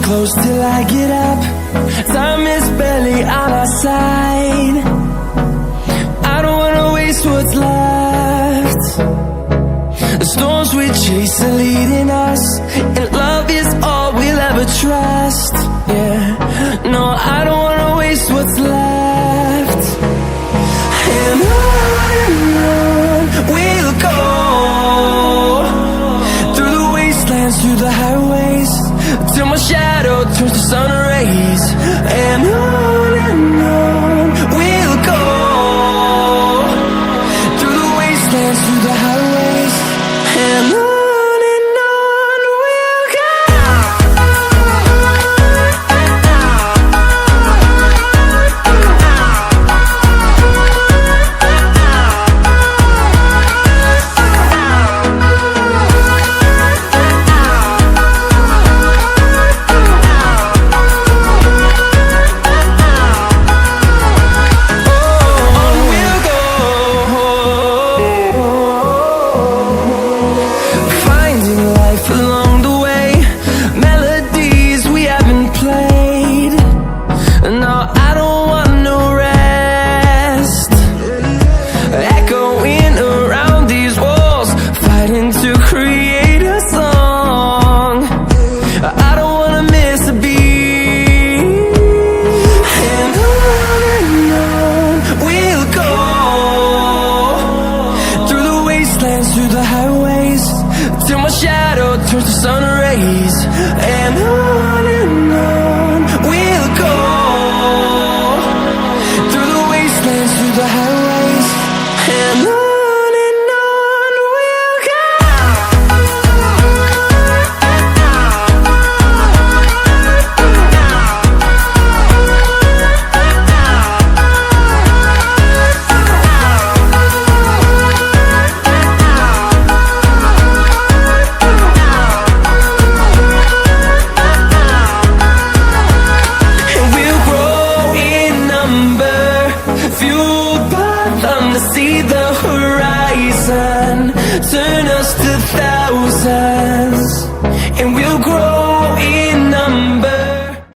close till I get up. Time is barely on our side. I don't wanna waste what's left. The storms we chase are leading us, and love is all we'll ever trust. Yeah, no, I don't wanna waste what's left. And on we'll go, through the wastelands, through the highways, till my shadow turns to sun rays. And on we'll go, through the wastelands, through the highways, and on we'll go. Through the highways, till my shadow turns to sun rays. And on we'll go, through the wastelands, through the highways, and on we'll go. Fueled by them to see the horizon, turn